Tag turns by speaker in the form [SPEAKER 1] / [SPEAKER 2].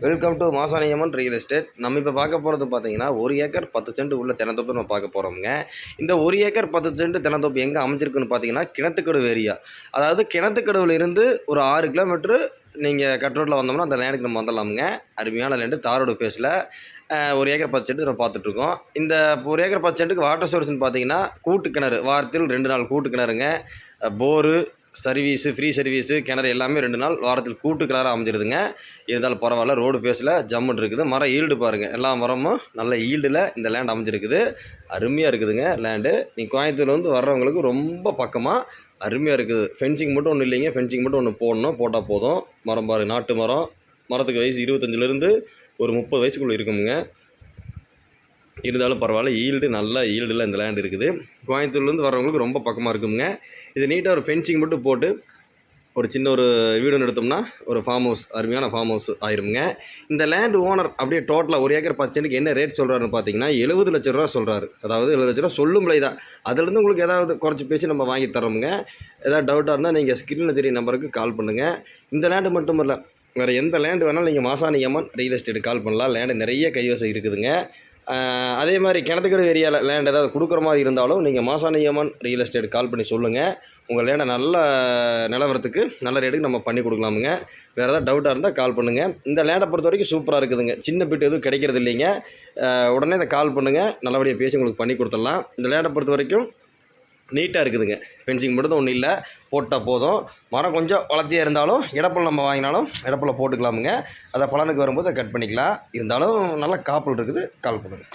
[SPEAKER 1] Welcome to Masaniamman real estate. நம்ம இப்போ பார்க்க போகிறது பார்த்தீங்கன்னா 1 ஏக்கர் 10 சென்ட் உள்ள தென்னந்தோப்பு நம்ம பார்க்க போகிறோமுங்க. இந்த 1 ஏக்கர் 10 சென்ட் தென்னந்தோப்பு எங்கே அமைஞ்சிருக்குன்னு பார்த்தீங்கன்னா கிணத்துக்கடவு ஏரியா. அதாவது கிணத்துக்கடவுல இருந்து ஒரு 6 கிலோமீட்ரு நீங்கள் கட் ரோட்டில் வந்தோம்னா அந்த லேண்டுக்கு நம்ம வந்துடலாமுங்க. அருமையான லேண்டு, தாரோடு ஃபேஸில் 1 ஏக்கர் 10 சென்ட் நம்ம பார்த்துட்ருக்கோம். இந்த 1 ஏக்கர் 10 சென்ட்டுக்கு வாட்டர் சோர்ஸ்னு பார்த்தீங்கன்னா கூட்டு கிணறு, வாரத்தில் 2 நாள் கூட்டு கிணறுங்க. போரு சர்வீஸு, ஃப்ரீ சர்வீஸு, கிணறு எல்லாமே 2 நாள் வாரத்தில் கூட்டு கிணறாக அமைஞ்சிருதுங்க. இருந்தாலும் பரவாயில்ல, ரோடு ஃபேஸில் ஜம்முன்னு இருக்குது. மரம் ஈல்டு பாருங்கள், எல்லா மரமும் நல்ல ஈல்டில் இந்த லேண்ட் அமைஞ்சிருக்குது. அருமையாக இருக்குதுங்க லேண்டு. நீங்கள் கோயம்புத்தூர்ல வந்து வர்றவங்களுக்கு ரொம்ப பக்கமாக அருமையாக இருக்குது. ஃபென்சிங் மட்டும் ஒன்றும் இல்லைங்க, ஃபென்சிங் மட்டும் ஒன்று போடணும், போட்டால் போதும். மரம் பாருங்கள், நாட்டு மரம். மரத்துக்கு வயசு 25லேருந்து ஒரு 30 வயசுக்குள்ளே இருக்குமுங்க. இருந்தாலும் பரவாயில்ல, ஈல்டு நல்ல ஈல்டில் இந்த லேண்ட் இருக்குது. கோயம்புத்தூர்லேருந்து வரவங்களுக்கு ரொம்ப பக்கமாக இருக்குங்க. இது நீட்டாக ஒரு ஃபென்சிங் மட்டும் போட்டு ஒரு சின்ன ஒரு வீடு எடுத்தோம்னா ஒரு ஃபார்ம் ஹவுஸ், அருமையான ஃபார்ம் ஹவுஸ் ஆயிருங்க. இந்த லேண்ட் ஓனர் அப்படியே டோட்டலாக 1 ஏக்கர் 10 சென்ட்டுக்கு என்ன ரேட் சொல்கிறாருன்னு பார்த்தீங்கன்னா 70 லட்ச ரூபா சொல்கிறாரு. அதாவது 70 லட்ச ரூபா சொல்லும் விலை தான். அதுலேருந்து உங்களுக்கு ஏதாவது குறைச்சி பேசி நம்ம வாங்கி தரோமுங்க. ஏதாவது டவுட்டாக இருந்தால் நீங்கள் ஸ்க்ரீனில் தெரிய நம்பருக்கு கால் பண்ணுங்கள். இந்த லேண்டு மட்டும் இல்லை, வேறு எந்த லேண்டு வேணாலும் நீங்கள் மாசாணியம்மன் ரியல் எஸ்டேட்டுக்கு கால் பண்ணலாம். லேண்டு நிறைய கைவசம் இருக்குதுங்க. அதே மாதிரி கிணத்துக்கடவு ஏரியாவில் லேண்ட் ஏதாவது கொடுக்குற மாதிரி இருந்தாலும் நீங்கள் மாசாணியம்மன் ரியல் எஸ்டேட் கால் பண்ணி சொல்லுங்கள். உங்கள் லேண்டை நல்ல நிலவரத்துக்கு நல்ல ரேட்டுக்கு நம்ம பண்ணி கொடுக்கலாமுங்க. வேறு ஏதாவது டவுட்டாக இருந்தால் கால் பண்ணுங்கள். இந்த லேண்டை பொறுத்த வரைக்கும் சூப்பராக இருக்குதுங்க. சின்ன பிட்டு எதுவும் கிடைக்கிறது இல்லைங்க. உடனே இதை கால் பண்ணுங்கள், நல்லபடியாக பேசி உங்களுக்கு பண்ணி கொடுத்துடலாம். இந்த லேண்டை பொறுத்த வரைக்கும் நீட்டாக இருக்குதுங்க. ஃபென்சிங் மட்டும் தான் ஒன்றும் இல்லை, போட்டால் போதும். மரம் கொஞ்சம் வளர்த்தியாக இருந்தாலும் இடப்பல் நம்ம வாங்கினாலும் இடப்பல்ல போட்டுக்கலாமுங்க. அதை பலனுக்கு வரும்போது கட் பண்ணிக்கலாம். இருந்தாலும் நல்லா காப்பல் இருக்குது, கால் பண்ணுங்கள்.